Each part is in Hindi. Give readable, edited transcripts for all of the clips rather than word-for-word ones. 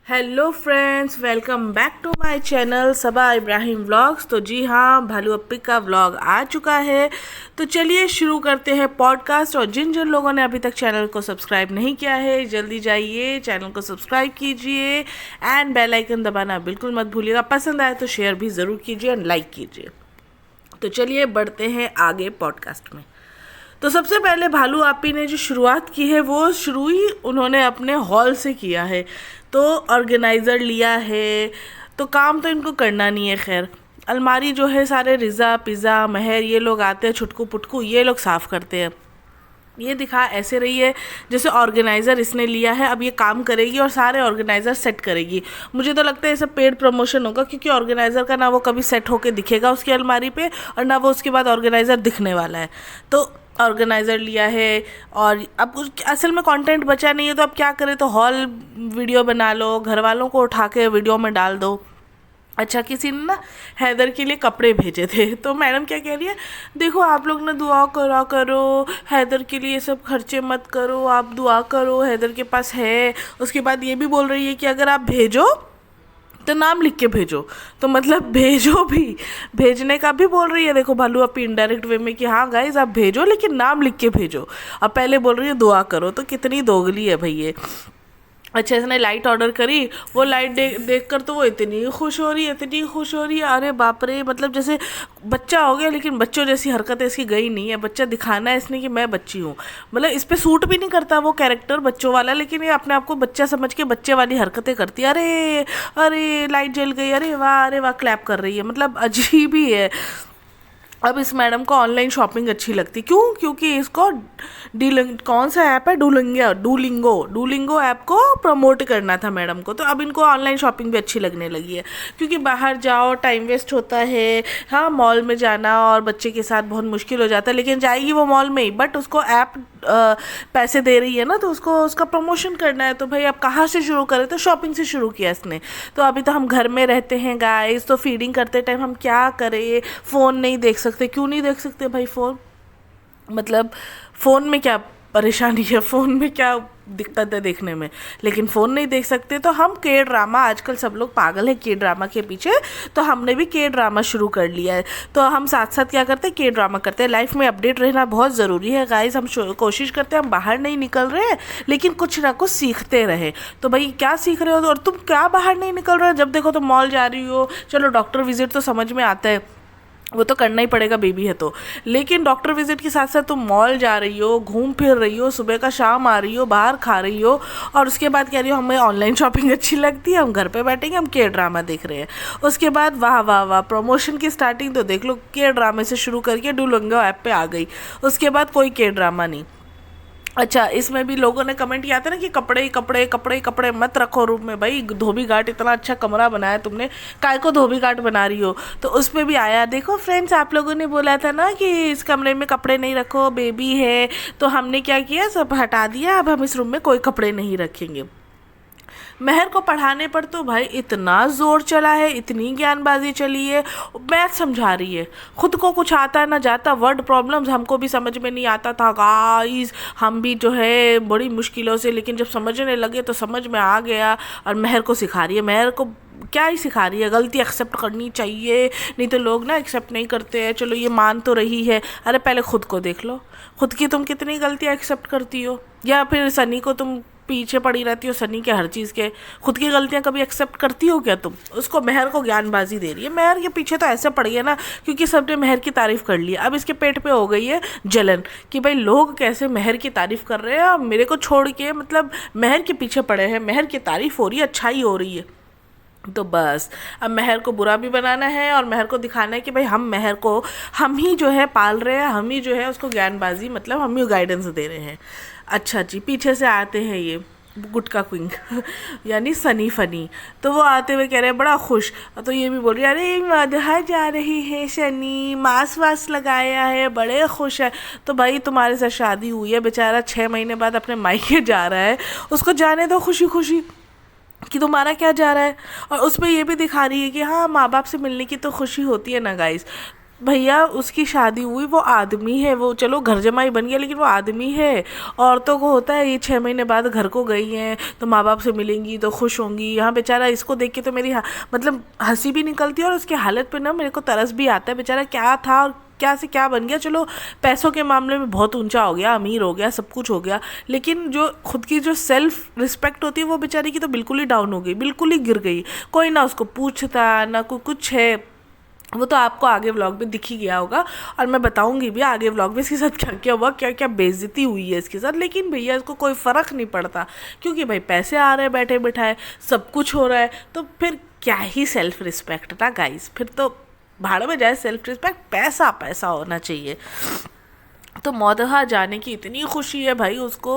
Hello friends, welcome back to my channel Saba Ibrahim vlogs. तो जी हाँ, भालू अप्पी का व्लॉग आ चुका है। तो चलिए शुरू करते हैं पॉडकास्ट। और जिन जिन लोगों ने अभी तक चैनल को सब्सक्राइब नहीं किया है, जल्दी जाइए चैनल को सब्सक्राइब कीजिए एंड बेल आइकन दबाना बिल्कुल मत भूलिएगा। पसंद आए तो शेयर भी ज़रूर कीजिए और लाइक कीजिए। तो चलिए बढ़ते हैं आगे पॉडकास्ट में। तो सबसे पहले भालू आपी ने जो शुरुआत की है वो शुरू ही उन्होंने अपने हॉल से किया है। तो ऑर्गेनाइज़र लिया है, तो काम तो इनको करना नहीं है। खैर, अलमारी जो है सारे रिज़ा पिज़्ज़ा महर ये लोग आते हैं, छुटकू पुटकू ये लोग साफ़ करते हैं। ये दिखा ऐसे रही है जैसे ऑर्गेनाइज़र इसने लिया है, अब ये काम करेगी और सारे ऑर्गेनाइज़र सेट करेगी। मुझे तो लगता है ये सब पेड प्रमोशन होगा, क्योंकि ऑर्गेनाइज़र का ना वो कभी सेट होके दिखेगा उसकी अलमारी पे और ना वो उसके बाद ऑर्गेनाइज़र दिखने वाला है। तो ऑर्गेनाइज़र लिया है और अब कुछ असल में कंटेंट बचा नहीं है, तो अब क्या करें, तो हॉल वीडियो बना लो, घर वालों को उठा के वीडियो में डाल दो। अच्छा, किसी ने ना हैदर के लिए कपड़े भेजे थे, तो मैडम क्या कह रही है, देखो आप लोग ना दुआ करा करो, हैदर के लिए सब खर्चे मत करो, आप दुआ करो, हैदर के पास है। उसके बाद ये भी बोल रही है कि अगर आप भेजो तो नाम लिख के भेजो। तो मतलब भेजो भी, भेजने का भी बोल रही है। देखो भालू अपनी इनडायरेक्ट वे में कि हाँ गाइज आप भेजो, लेकिन नाम लिख के भेजो। अब पहले बोल रही है दुआ करो, तो कितनी दोगली है भाई ये। अच्छा, इसने लाइट ऑर्डर करी, वो लाइट देख कर तो वो इतनी खुश हो रही है, इतनी खुश हो रही है, अरे बाप रे, मतलब जैसे बच्चा हो गया, लेकिन बच्चों जैसी हरकतें इसकी गई नहीं है। बच्चा दिखाना है इसने कि मैं बच्ची हूँ, मतलब इस पे सूट भी नहीं करता वो कैरेक्टर बच्चों वाला, लेकिन ये अपने आप को बच्चा समझ के बच्चे वाली हरकतें करती है। अरे अरे लाइट जल गई, अरे वाह क्लैप कर रही है, मतलब अजीब ही है। अब इस मैडम को ऑनलाइन शॉपिंग अच्छी लगती, क्यों? क्योंकि इसको कौन सा ऐप है, डूलिंगो ऐप को प्रमोट करना था मैडम को। तो अब इनको ऑनलाइन शॉपिंग भी अच्छी लगने लगी है, क्योंकि बाहर जाओ टाइम वेस्ट होता है। हाँ, मॉल में जाना और बच्चे के साथ बहुत मुश्किल हो जाता है, लेकिन जाएगी वो मॉल में ही, बट उसको ऐप पैसे दे रही है ना, तो उसको उसका प्रमोशन करना है। तो भाई अब कहाँ से शुरू करें, तो शॉपिंग से शुरू किया इसने। तो अभी तो हम घर में रहते हैं गाइस, तो फीडिंग करते टाइम हम क्या करें, फ़ोन नहीं देख सकते। क्यों नहीं देख सकते भाई फ़ोन, मतलब फ़ोन में क्या परेशानी है, फ़ोन में क्या दिक्कत है देखने में, लेकिन फ़ोन नहीं देख सकते। तो हम के ड्रामा, आजकल सब लोग पागल है के ड्रामा के पीछे, तो हमने भी के ड्रामा शुरू कर लिया है। तो हम साथ साथ क्या करते हैं, के ड्रामा करते हैं। लाइफ में अपडेट रहना बहुत ज़रूरी है गाइस। हम कोशिश करते हैं, हम बाहर नहीं निकल रहे हैं, लेकिन कुछ ना कुछ सीखते रहे। तो भाई क्या सीख रहे हो, और तुम क्या बाहर नहीं निकल रहे हो, जब देखो तो मॉल जा रही हो। चलो डॉक्टर विजिट तो समझ में आता है, वो तो करना ही पड़ेगा, बेबी है तो, लेकिन डॉक्टर विजिट के साथ साथ तुम मॉल जा रही हो, घूम फिर रही हो, सुबह का शाम आ रही हो, बाहर खा रही हो, और उसके बाद कह रही हो हमें ऑनलाइन शॉपिंग अच्छी लगती है, हम घर पे बैठेंगे, हम के ड्रामा देख रहे हैं। उसके बाद वाह वाह वाह, प्रमोशन की स्टार्टिंग तो देख लो, के ड्रामे से शुरू करके डुलंगो ऐप पे आ गई। उसके बाद कोई के ड्रामा नहीं। अच्छा, इसमें भी लोगों ने कमेंट किया था ना कि कपड़े ही कपड़े कपड़े ही कपड़े मत रखो रूम में। भाई धोबी घाट इतना अच्छा कमरा बनाया तुमने, काय को धोबी घाट बना रही हो। तो उस पर भी आया, देखो फ्रेंड्स, आप लोगों ने बोला था ना कि इस कमरे में कपड़े नहीं रखो, बेबी है, तो हमने क्या किया, सब हटा दिया, अब हम इस रूम में कोई कपड़े नहीं रखेंगे। महर को पढ़ाने पर तो भाई इतना जोर चला है, इतनी ज्ञानबाजी चली है, मैथ समझा रही है, खुद को कुछ आता ना जाता, वर्ड प्रॉब्लम्स हमको भी समझ में नहीं आता था गाइस, हम भी जो है बड़ी मुश्किलों से, लेकिन जब समझने लगे तो समझ में आ गया। और महर को सिखा रही है, महर को क्या ही सिखा रही है, गलती एक्सेप्ट करनी चाहिए, नहीं तो लोग ना एक्सेप्ट नहीं करते हैं। चलो ये मान तो रही है, अरे पहले खुद को देख लो, खुद की तुम कितनी गलतियाँ एक्सेप्ट करती हो, या फिर सनी को तुम पीछे पड़ी रहती हो, सनी के हर चीज़ के, खुद की गलतियां कभी एक्सेप्ट करती हो क्या तुम? उसको महर को ज्ञानबाजी दे रही है। महर के पीछे तो ऐसे पड़ गया ना, क्योंकि सबने महर की तारीफ कर ली, अब इसके पेट पे हो गई है जलन कि भाई लोग कैसे महर की तारीफ कर रहे हैं और मेरे को छोड़ के मतलब महर के पीछे पड़े हैं, महर की तारीफ हो रही है, अच्छाई हो रही है। तो बस अब महर को बुरा भी बनाना है और महर को दिखाना है कि भाई हम महर को, हम ही जो है पाल रहे हैं, हम ही जो है उसको ज्ञानबाजी, मतलब हम ही गाइडेंस दे रहे हैं। अच्छा जी, पीछे से आते हैं ये गुटका क्विंग यानी सनी फनी। तो वो आते हुए कह रहे हैं बड़ा खुश, तो ये भी बोल रही है अरे मदहा जा रही है सनी, मास वास लगाया है, बड़े खुश है। तो भाई तुम्हारे साथ शादी हुई है, बेचारा 6 महीने बाद अपने मायके जा रहा है, उसको जाने दो खुशी खुशी, कि तुम्हारा क्या जा रहा है। और उसमें ये भी दिखा रही है कि हाँ, माँ बाप से मिलने की तो खुशी होती है ना गाइस, भैया उसकी शादी हुई, वो आदमी है, वो चलो घर जमाई बन गया लेकिन वो आदमी है। औरतों को होता है ये 6 महीने बाद घर को गई हैं तो माँ बाप से मिलेंगी तो खुश होंगी। यहाँ बेचारा इसको देख के तो मेरी मतलब हंसी भी निकलती है और उसकी हालत पे ना मेरे को तरस भी आता है। बेचारा क्या था और क्या से क्या बन गया। चलो पैसों के मामले में बहुत ऊंचा हो गया, अमीर हो गया, सब कुछ हो गया, लेकिन जो खुद की जो सेल्फ रिस्पेक्ट होती है वो बेचारी की तो बिल्कुल ही डाउन हो गई, बिल्कुल ही गिर गई। कोई ना उसको पूछता ना कोई कुछ है। वो तो आपको आगे व्लॉग में दिख ही गया होगा और मैं बताऊंगी भी आगे व्लॉग में इसके साथ क्या क्या हुआ, क्या क्या बेइज्जती हुई है इसके साथ। लेकिन भैया इसको कोई फ़र्क नहीं पड़ता क्योंकि भाई पैसे आ रहे हैं बैठे बैठाए, सब कुछ हो रहा है, तो फिर क्या ही सेल्फ रिस्पेक्ट था गाइस। फिर तो भाड़ में जाए सेल्फ रिस्पेक्ट, पैसा पैसा होना चाहिए। तो मौदहा जाने की इतनी खुशी है भाई उसको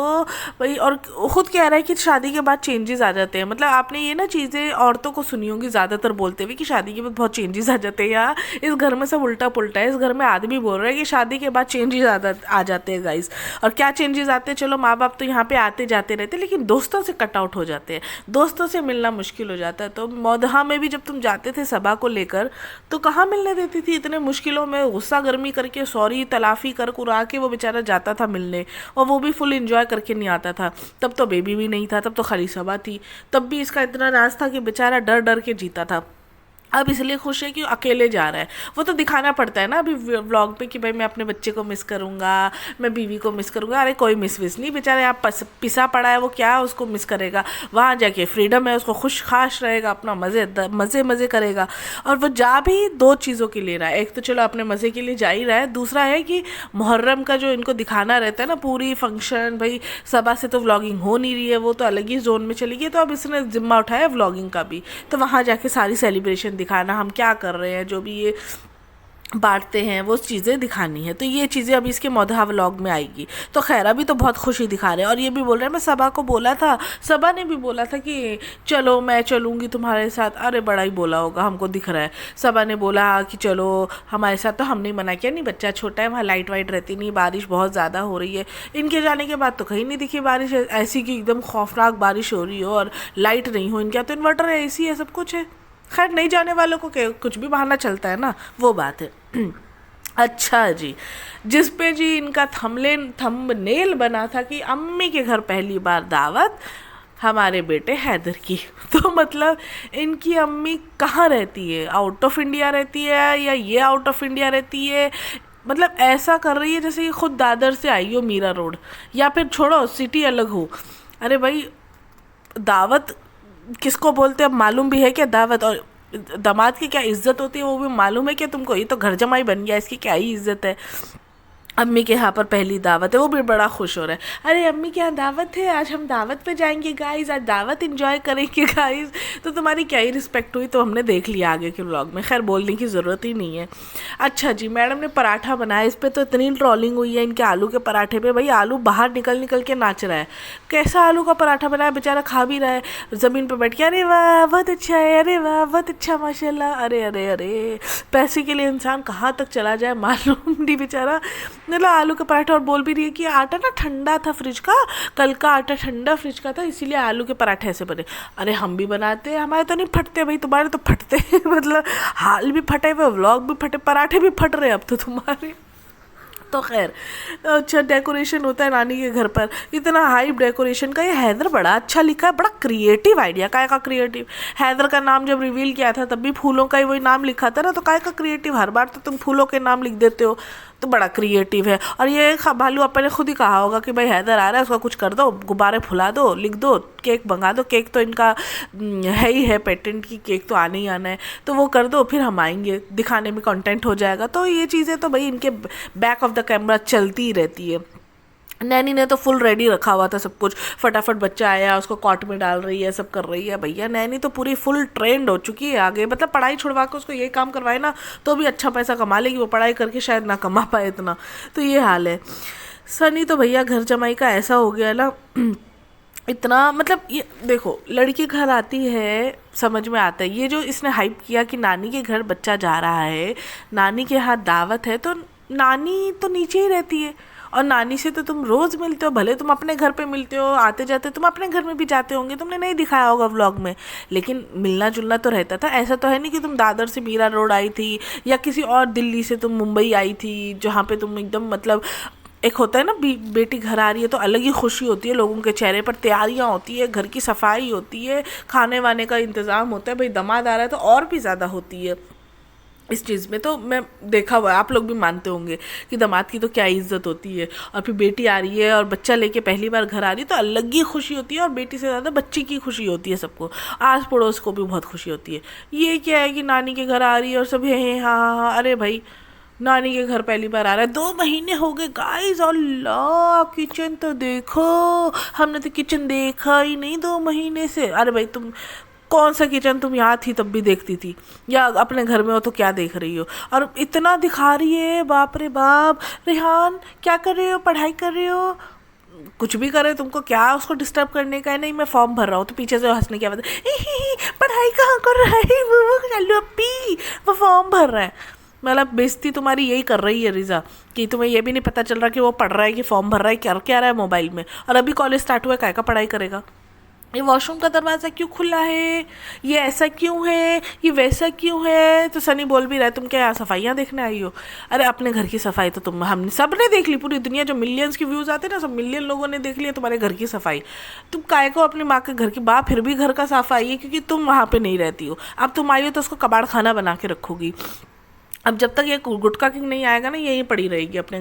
भाई, और ख़ुद कह रहा है कि शादी के बाद चेंजेस आ जाते हैं। मतलब आपने ये ना चीज़ें औरतों को सुनी होंगी ज़्यादातर बोलते हुए कि शादी के बाद बहुत चेंजेस आ जाते हैं। यार इस घर में सब उल्टा पुल्टा है, इस घर में आदमी बोल रहा है कि शादी के बाद चेंजेस आ जाते हैं गाइस। और क्या चेंजेस आते हैं, चलो माँ बाप तो यहाँ पे आते जाते रहते, लेकिन दोस्तों से कट आउट हो जाते हैं, दोस्तों से मिलना मुश्किल हो जाता है। तो मौदहा में भी जब तुम जाते थे सबा को लेकर तो कहाँ मिलने देती थी, इतने मुश्किलों में गुस्सा गर्मी करके सॉरी तलाफ़ी कर कुरा के वो बेचारा जाता था मिलने, और वो भी फुल एंजॉय करके नहीं आता था। तब तो बेबी भी नहीं था, तब तो खाली सबा थी, तब भी इसका इतना राज था कि बेचारा डर डर के जीता था। अब इसलिए खुश है कि अकेले जा रहा है। वो तो दिखाना पड़ता है ना अभी व्लॉग पे कि भाई मैं अपने बच्चे को मिस करूँगा, मैं बीवी को मिस करूँगा। अरे कोई मिस विस नहीं, बेचारे यहाँ पिसा पड़ा है, वो क्या उसको मिस करेगा। वहाँ जाके फ्रीडम है, उसको खुश खाश रहेगा, अपना मज़े मज़े करेगा। और वो जा भी दो चीज़ों के लिए रहा है, एक तो चलो अपने मज़े के लिए जा ही रहा है, दूसरा है कि मुहर्रम का जो इनको दिखाना रहता है ना पूरी फंक्शन, भाई सबा से तो व्लॉगिंग हो नहीं रही है, वो तो अलग ही जोन में चली गई, तो अब इसने जिम्मा उठाया व्लॉगिंग का भी। तो वहाँ जाके सारी सेलिब्रेशन दिखाना, हम क्या कर रहे हैं, जो भी ये बांटते हैं वो चीज़ें दिखानी है। तो ये चीज़ें अभी इसके मौदहा व्लॉग में आएगी। तो खैर अभी तो बहुत खुशी दिखा रहे हैं और ये भी बोल रहे हैं, मैं सबा को बोला था, सबा ने भी बोला था कि चलो मैं चलूँगी तुम्हारे साथ। अरे बड़ा ही बोला होगा, हमको दिख रहा है। सबा ने बोला कि चलो हमारे साथ, तो हमने मना किया नहीं, बच्चा छोटा है, वहाँ लाइट वाइट रहती नहीं, बारिश बहुत ज़्यादा हो रही है। इनके जाने के बाद तो कहीं नहीं दिखी बारिश ऐसी कि एकदम खौफनाक बारिश हो रही हो और लाइट नहीं हो। इनके यहाँ तो इन्वर्टर है, AC है, सब कुछ है। खैर नहीं जाने वालों को कुछ भी बहाना चलता है ना, वो बात है। अच्छा जी, जिस पे जी इनका थंबनेल बना था कि अम्मी के घर पहली बार दावत हमारे बेटे हैदर की। तो मतलब इनकी अम्मी कहाँ रहती है, आउट ऑफ इंडिया रहती है या ये आउट ऑफ इंडिया रहती है। मतलब ऐसा कर रही है जैसे कि खुद दादर से आई हो मीरा रोड, या फिर छोड़ो सिटी अलग हो। अरे भाई दावत किसको बोलते हैं अब मालूम भी है क्या, दावत और दामाद की क्या इज्जत होती है वो भी मालूम है क्या तुमको। ये तो घर जमाई बन गया, इसकी क्या ही इज्जत है। अम्मी के यहाँ पर पहली दावत है, वो भी बड़ा खुश हो रहा है। अरे अम्मी के यहाँ दावत है, आज हम दावत पे जाएंगे गाइस, आज दावत एंजॉय करेंगे गाइस। तो तुम्हारी क्या ही रिस्पेक्ट हुई, तो हमने देख लिया आगे के व्लॉग में, खैर बोलने की ज़रूरत ही नहीं है। अच्छा जी, मैडम ने पराठा बनाया, इस पर तो इतनी ट्रोलिंग हुई है इनके आलू के पराठे पे। भाई आलू बाहर निकल निकल के नाच रहा है, कैसा आलू का पराठा बनाया, बेचारा खा भी रहा है ज़मीन पर बैठ के। अरे वाह बहुत अच्छा है, अरे वाह बहुत अच्छा माशाल्लाह। अरे अरे अरे, पैसे के लिए इंसान कहाँ तक चला जाए मालूम नहीं बेचारा। मतलब आलू का पराठा, और बोल भी रही है कि आटा ना ठंडा था फ्रिज का, कल का आटा ठंडा फ्रिज का था, इसीलिए आलू के पराठे ऐसे बने। अरे हम भी बनाते हैं, हमारे तो नहीं फटते भाई, तुम्हारे तो फटते हैं। मतलब हाल भी फटे हुए, व्लॉग भी फटे, पराठे भी फट रहे अब तो तुम्हारे। तो खैर अच्छा डेकोरेशन होता है नानी के घर पर, इतना हाइप डेकोरेशन का। ये हैदर बड़ा अच्छा लिखा है, बड़ा क्रिएटिव आइडिया। काय का क्रिएटिव, हैदर का नाम जब रिवील किया था तब भी फूलों का ही वही नाम लिखा था ना, तो काय का क्रिएटिव, हर बार तो तुम फूलों के नाम लिख देते हो, तो बड़ा क्रिएटिव है। और ये भालू अपन ने खुद ही कहा होगा कि भाई हैदर आ रहा है, उसका कुछ कर दो, गुब्बारे फुला दो, लिख दो, केक मंगा दो। केक तो इनका है ही है पेटेंट की, केक तो आने ही आना है, तो वो कर दो, फिर हम आएंगे, दिखाने में कंटेंट हो जाएगा। तो ये चीज़ें तो भाई इनके बैक ऑफ द कैमरा चलती ही रहती है। नैनी ने तो फुल रेडी रखा हुआ था सब कुछ, फटाफट बच्चा आया उसको कॉट में डाल रही है, सब कर रही है। भैया नैनी तो पूरी फुल ट्रेंड हो चुकी है आगे, मतलब पढ़ाई छुड़वा के उसको ये काम करवाए ना तो भी अच्छा पैसा कमा लेगी, वो पढ़ाई करके शायद ना कमा पाए इतना। तो ये हाल है। सनी तो भैया घर जमाई का ऐसा हो गया ना, इतना मतलब ये देखो लड़की घर आती है समझ में आता है। ये जो इसने हाइप किया कि नानी के घर बच्चा जा रहा है, नानी के हाथ दावत है, तो नानी तो नीचे ही रहती है और नानी से तो तुम रोज़ मिलते हो, भले तुम अपने घर पे मिलते हो, आते जाते तुम अपने घर में भी जाते होंगे, तुमने नहीं दिखाया होगा व्लॉग में, लेकिन मिलना जुलना तो रहता था। ऐसा तो है नहीं कि तुम दादर से मीरा रोड आई थी या किसी और दिल्ली से तुम मुंबई आई थी, जहाँ पे तुम एकदम मतलब एक होता है ना बेटी घर आ रही है तो अलग ही खुशी होती है, लोगों के चेहरे पर तैयारियां होती है, घर की सफाई होती है, खाने वाने का इंतज़ाम होता है। भाई दामाद आ रहा है तो और भी ज़्यादा होती है इस चीज़ में। तो मैं देखा हुआ है, आप लोग भी मानते होंगे कि दामाद की तो क्या इज्जत होती है, और फिर बेटी आ रही है और बच्चा लेके पहली बार घर आ रही है तो अलग ही खुशी होती है, और बेटी से ज़्यादा बच्ची की खुशी होती है सबको, आस पड़ोस को भी बहुत खुशी होती है। ये क्या है कि नानी के घर आ रही है और सब हे हाँ हाँ हाँ, अरे भाई नानी के घर पहली बार आ रहा है, 2 महीने हो गए गाइस, अल्लाह किचन तो देखो, हमने तो किचन देखा ही नहीं 2 महीने से। अरे भाई तुम कौन सा किचन, तुम यहाँ थी तब भी देखती थी, या अपने घर में हो तो क्या देख रही हो, और इतना दिखा रही है, बाप रे बाप। रेहान क्या कर रहे हो, पढ़ाई कर रहे हो, कुछ भी करे, तुमको क्या उसको डिस्टर्ब करने का है। नहीं मैं फॉर्म भर रहा हूँ, तो पीछे से हंसने की आवाज़, पढ़ाई कहाँ कर रहा है वो, चलो अपी वो फॉर्म भर रहा है। मतलब बेइज्जती तुम्हारी यही कर रही है रिज़ा, कि तुम्हें ये भी नहीं पता चल रहा कि वो पढ़ रहा है कि फॉर्म भर रहा है, कर क्या रहा है मोबाइल में, और अभी कॉलेज स्टार्ट हुआ है, काय का पढ़ाई करेगा। ये वॉशरूम का दरवाज़ा क्यों खुला है, ये ऐसा क्यों है, ये वैसा क्यों है। तो सनी बोल भी रहा है तुम क्या यहाँ सफाइयाँ देखने आई हो। अरे अपने घर की सफाई तो तुम हमने सब ने देख ली, पूरी दुनिया जो मिलियंस की व्यूज़ आते हैं ना, सब मिलियन लोगों ने देख लिया तुम्हारे घर की सफाई। तुम काय को अपनी माँ के घर की फिर भी घर का सफाई है क्योंकि तुम वहाँ पे नहीं रहती हो। अब तुम आई हो तो उसको कबाड़ खाना बना के रखोगी। अब जब तक ये गुटखा किंग नहीं आएगा ना, यहीं पड़ी रहेगी, अपने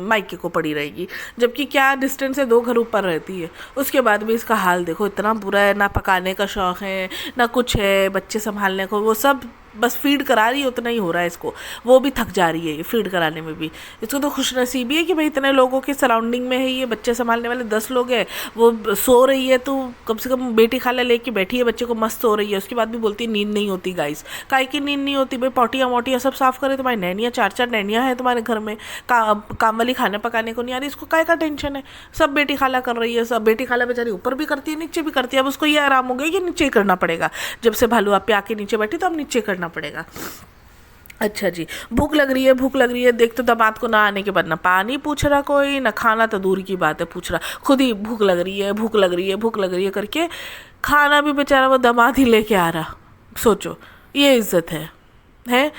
मायके को पड़ी रहेगी, जबकि क्या डिस्टेंस है, 2 घर ऊपर रहती है। उसके बाद भी इसका हाल देखो, इतना बुरा है, ना पकाने का शौक़ है ना कुछ है, बच्चे संभालने को, वो सब बस फीड करा रही है, उतना ही हो रहा है इसको, वो भी थक जा रही है ये फीड कराने में भी। इसको तो खुशनसीबी है कि भाई इतने लोगों के सराउंडिंग में है, ये बच्चे संभालने वाले 10 लोग हैं, वो सो रही है तो कम से कम बेटी खाला लेके बैठी है, बच्चे को मस्त सो रही है, उसके बाद भी बोलती है नींद नहीं होती। गाइस काहे की नींद नहीं होती भाई, पोटियाँ मोटियाँ सब साफ करे, तुम्हारी नैनियाँ 4-4 नैनियाँ हैं तुम्हारे घर में, काम वाली खाना पकाने को नहीं आ रही, इसको काय का टेंशन है। सब बेटी खाला कर रही है, सब बेटी खाला बेचारी ऊपर भी करती है नीचे भी करती है। अब उसको ये आराम हो गया कि नीचे ही करना पड़ेगा, जब से भालू आप पे आके नीचे बैठी तो अब नीचे करना पड़ेगा। अच्छा जी, भूख लग रही है, भूख लग रही है, देख तो दामाद को ना आने के बाद ना पानी पूछ रहा कोई, ना खाना तो दूर की बात है पूछ रहा, खुद ही भूख लग रही है, भूख लग रही है, भूख लग रही है करके खाना भी बेचारा वो दामाद ही लेके आ रहा। सोचो ये इज्जत है।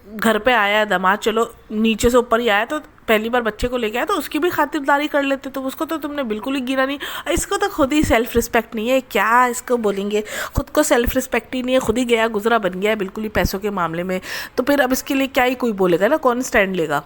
घर पे आया दामाद, चलो नीचे से ऊपर ही आया तो पहली बार बच्चे को लेके आया तो उसकी भी खातिरदारी कर लेते, तो उसको तो तुमने बिल्कुल ही गिरा नहीं। इसको तो खुद ही सेल्फ रिस्पेक्ट नहीं है, क्या इसको बोलेंगे, खुद को सेल्फ रिस्पेक्ट ही नहीं है, खुद ही गया गुजरा बन गया है बिल्कुल ही पैसों के मामले में। तो फिर अब इसके लिए क्या ही कोई बोलेगा ना, कौन स्टैंड लेगा।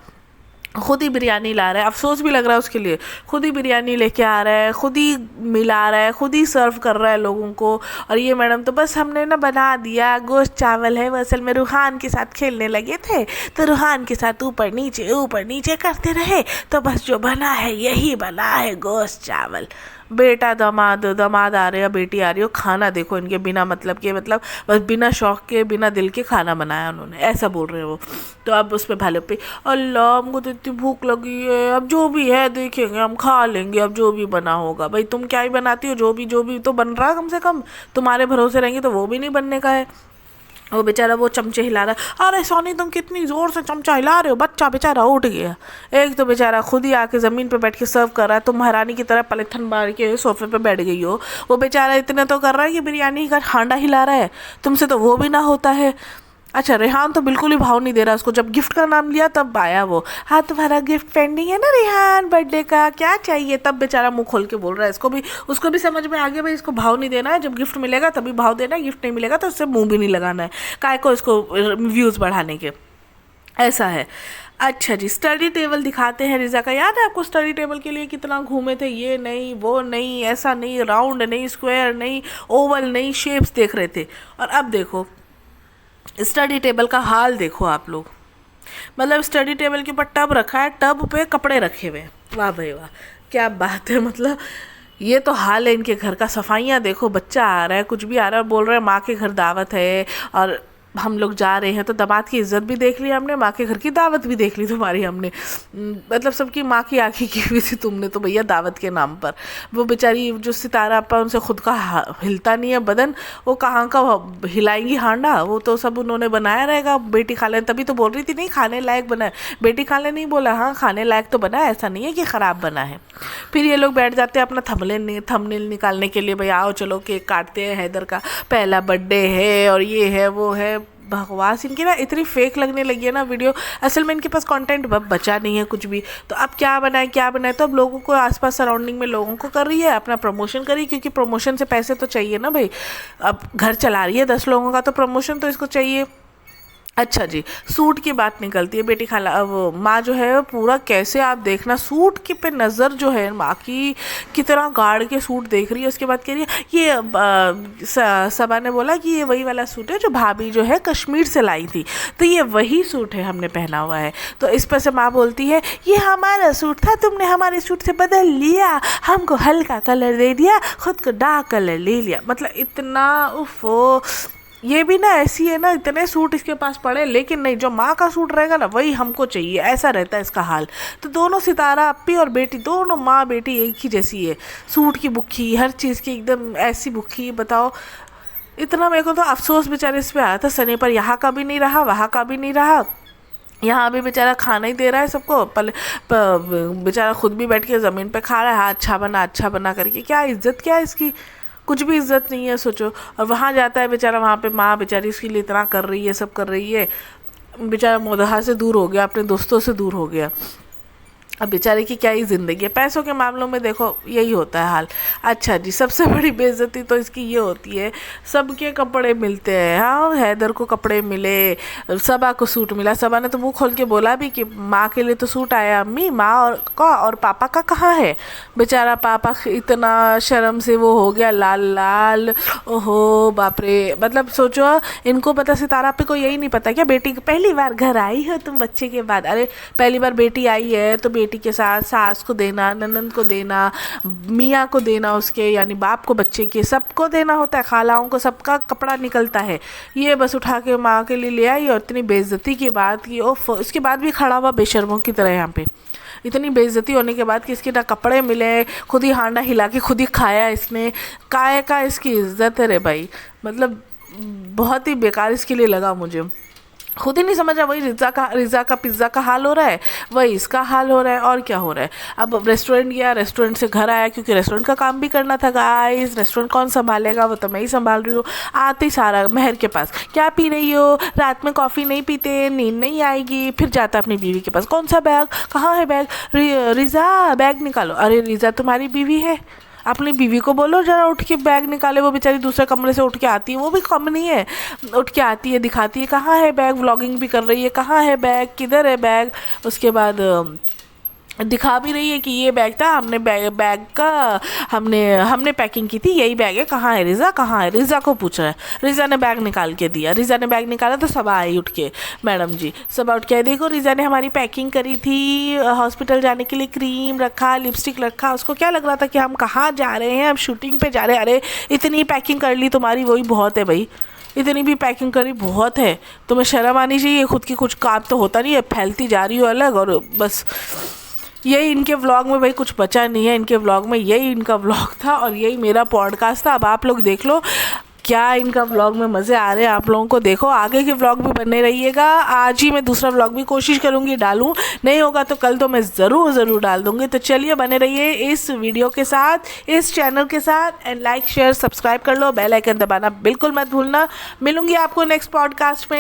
खुद ही बिरयानी ला रहा है, अफसोस भी लग रहा है उसके लिए, खुद ही बिरयानी लेके आ रहा है, खुद ही मिला रहा है, खुद ही सर्व कर रहा है लोगों को। और ये मैडम तो बस हमने ना बना दिया, गोश्त चावल है, वो असल में रूहान के साथ खेलने लगे थे तो रूहान के साथ ऊपर नीचे करते रहे, तो बस जो बना है यही बना है, गोश्त चावल। बेटा दामाद आ रहे हैं, बेटी आ रही हो, खाना देखो इनके बिना मतलब के, मतलब बस बिना शौक़ के बिना दिल के खाना बनाया उन्होंने, ऐसा बोल रहे हैं वो। तो अब उस पर भालो पे, अल्लाह हमको तो इतनी भूख लगी है, अब जो भी है देखेंगे, हम खा लेंगे, अब जो भी बना होगा। भाई तुम क्या ही बनाती हो, जो भी तो बन रहा, कम से कम तुम्हारे भरोसे रहेंगे तो वो भी नहीं बनने का है। वो बेचारा वो चमचे हिला रहा है, अरे सोनी तुम कितनी ज़ोर से चमचा हिला रहे हो, बच्चा बेचारा उठ गया। एक तो बेचारा खुद ही आके ज़मीन पे बैठ के सर्व कर रहा है, तुम महारानी की तरह पलेथन मार के सोफे पे बैठ गई हो। वो बेचारा इतना तो कर रहा है कि बिरयानी का हांडा हिला रहा है, तुमसे तो वो भी ना होता है। अच्छा रेहान तो बिल्कुल ही भाव नहीं दे रहा उसको, जब गिफ्ट का नाम लिया तब आया वो, हाँ तुम्हारा गिफ्ट पेंडिंग है ना रेहान बर्थडे का, क्या चाहिए, तब बेचारा मुंह खोल के बोल रहा है। उसको भी समझ में आ गया भाई इसको भाव नहीं देना है, जब गिफ्ट मिलेगा तभी भाव देना है, गिफ्ट नहीं मिलेगा तो उससे मुंह भी नहीं लगाना है, काय को इसको व्यूज़ बढ़ाने के, ऐसा है। अच्छा जी, स्टडी टेबल दिखाते हैं रिज़ा का। याद है आपको स्टडी टेबल के लिए कितना घूमे थे, ये नहीं वो नहीं, ऐसा नहीं, राउंड नहीं, स्क्वायर नहीं, ओवल नहीं, शेप्स देख रहे थे। और अब देखो स्टडी टेबल का हाल देखो आप लोग, मतलब स्टडी टेबल के ऊपर टब रखा है, टब पे कपड़े रखे हुए हैं, वाह भाई वाह क्या बात है। मतलब ये तो हाल है इनके घर का। सफाइयाँ देखो, बच्चा आ रहा है, कुछ भी आ रहा है, बोल रहे हैं माँ के घर दावत है, और हम लोग जा रहे हैं तो दामाद की इज्जत भी देख ली हमने, माँ के घर की दावत भी देख ली तुम्हारी हमने, मतलब सबकी माँ की आँखें की हुई थी तुमने तो भैया दावत के नाम पर। वो बेचारी जो सितारा आपा उनसे खुद का हिलता नहीं है बदन, वो कहाँ का हिलाएंगी हांडा, वो तो सब उन्होंने बनाया रहेगा। बेटी खा ले तभी तो बोल रही थी नहीं खाने लायक बना है, बेटी खा ले नहीं बोला, हाँ खाने लायक तो बना है, ऐसा नहीं है कि ख़राब बना है। फिर ये लोग बैठ जाते हैं अपना थंबनेल निकालने के लिए, भाई आओ चलो केक काटते हैं, हैदर का पहला बर्थडे है और ये है वो है। बकवास इनकी ना इतनी फेक लगने लगी है ना वीडियो, असल में इनके पास कंटेंट बचा नहीं है कुछ भी। तो अब क्या बनाए तो अब लोगों को आसपास सराउंडिंग में लोगों को कर रही है, अपना प्रमोशन करी, क्योंकि प्रमोशन से पैसे तो चाहिए ना भाई। अब घर चला रही है 10 लोगों का तो प्रमोशन तो इसको चाहिए। अच्छा जी, सूट की बात निकलती है, बेटी खाला वो माँ जो है वो पूरा कैसे आप देखना सूट की पे नज़र जो है माँ की कितना गाड़ के सूट देख रही है। उसके बाद कह रही है ये सबा ने बोला कि ये वही वाला सूट है जो भाभी जो है कश्मीर से लाई थी, तो ये वही सूट है हमने पहना हुआ है। तो इस पर से माँ बोलती है ये हमारा सूट था, तुमने हमारे सूट से बदल लिया, हमको हल्का कलर दे दिया, खुद को डार्क कलर ले लिया। मतलब इतना उफ़ो, ये भी ना ऐसी है ना, इतने सूट इसके पास पड़े लेकिन नहीं, जो माँ का सूट रहेगा ना वही हमको चाहिए, ऐसा रहता है इसका हाल। तो दोनों सितारा अप्पी और बेटी दोनों माँ बेटी एक ही जैसी है, सूट की बुक्खी हर चीज़ की एकदम ऐसी बुक्खी। बताओ इतना मेरे को तो अफसोस बेचारे इस पर आया था सनी पर, यहाँ का भी नहीं रहा वहाँ का भी नहीं रहा। यहाँ भी बेचारा खाना ही दे रहा है सबको, बेचारा खुद भी बैठ के ज़मीन पे खा रहा है, हाँ अच्छा बना करके। क्या इज्जत क्या है इसकी, कुछ भी इज्जत नहीं है सोचो। और वहाँ जाता है बेचारा, वहाँ पे माँ बेचारी इसके लिए इतना कर रही है, सब कर रही है, बेचारा मोदहा से दूर हो गया, अपने दोस्तों से दूर हो गया। अब बेचारे की क्या ही ज़िंदगी है। पैसों के मामलों में देखो यही होता है हाल। अच्छा जी, सबसे बड़ी बेइज्जती तो इसकी ये होती है, सबके कपड़े मिलते हैं। हाँ हैदर को कपड़े मिले, सबा को सूट मिला, सबा ने तो मुँह खोल के बोला भी कि माँ के लिए तो सूट आया अम्मी, माँ और पापा का कहाँ है। बेचारा पापा इतना शर्म से वो हो गया लाल लाल, ओहो बाप रे। मतलब सोचो इनको पता, सितारा पे को यही नहीं पता क्या बेटी पहली बार घर आई हो तुम बच्चे के बाद। अरे पहली बार बेटी आई है तो बेटी के साथ सास को देना, ननंद को देना, मियाँ को देना, उसके यानी बाप को बच्चे के सबको देना होता है, खालाओं को सबका कपड़ा निकलता है। ये बस उठा के माँ के लिए ले आई और इतनी बेइज्जती की बात की। ओह इसके बाद भी खड़ा हुआ बेशर्मों की तरह यहाँ पे, इतनी बेइज्जती होने के बाद कि इसके ना कपड़े मिले, खुद ही हांडा हिला के खुद ही खाया इसने, काय का इसकी इज्जत है रे भाई। मतलब बहुत ही बेकार इसके लिए लगा मुझे, खुद ही नहीं समझा। वही रिज़ा का पिज़्ज़ा का हाल हो रहा है, वही इसका हाल हो रहा है, और क्या हो रहा है। अब रेस्टोरेंट गया, रेस्टोरेंट से घर आया क्योंकि रेस्टोरेंट का काम भी करना था गाइस। रेस्टोरेंट कौन संभालेगा, वो तो मैं ही संभाल रही हूँ। आते ही सारा महर के पास, क्या पी रही हो, रात में कॉफ़ी नहीं पीते, नींद नहीं आएगी। फिर जाता अपनी बीवी के पास, कौन सा बैग, कहाँ है बैग, रिज़ा बैग निकालो। अरे रिज़ा तुम्हारी बीवी है, अपनी बीवी को बोलो जरा उठ के बैग निकाले। वो बेचारी दूसरे कमरे से उठ के आती है, वो भी कम नहीं है, उठ के आती है, दिखाती है कहाँ है बैग, व्लॉगिंग भी कर रही है, कहाँ है बैग, किधर है बैग। उसके बाद दिखा भी रही है कि ये बैग था, हमने बैग का हमने पैकिंग की थी, यही बैग है, कहाँ है रिज़ा, कहाँ है। रिज़ा को पूछ रहा है, रिज़ा ने बैग निकाल के दिया। रिज़ा ने बैग निकाला तो सबा आई उठ के, मैडम जी सबा उठ के, देखो रिज़ा ने हमारी पैकिंग करी थी, हॉस्पिटल जाने के लिए क्रीम रखा, लिपस्टिक रखा। उसको क्या लग रहा था कि हम कहाँ जा रहे हैं, हम शूटिंग पे जा रहे हैं। अरे इतनी पैकिंग कर ली तुम्हारी, वही बहुत है भाई, इतनी भी पैकिंग करी बहुत है, तुम्हें शर्म आनी चाहिए। खुद की कुछ काम तो होता नहीं है, फैलती जा रही हो अलग। और बस यही इनके व्लॉग में भाई कुछ बचा नहीं है, इनके व्लॉग में यही इनका व्लॉग था और यही मेरा पॉडकास्ट था। अब आप लोग देख लो क्या इनका व्लॉग में मज़े आ रहे हैं आप लोगों को। देखो आगे के व्लॉग भी बने रहिएगा, आज ही मैं दूसरा व्लॉग भी कोशिश करूँगी डालूँ, नहीं होगा तो कल तो मैं ज़रूर डाल दूँगी। तो चलिए बने रहिए इस वीडियो के साथ, इस चैनल के साथ, एंड लाइक शेयर सब्सक्राइब कर लो, बेल आइकन दबाना बिल्कुल मत भूलना। मिलूँगी आपको नेक्स्ट पॉडकास्ट में।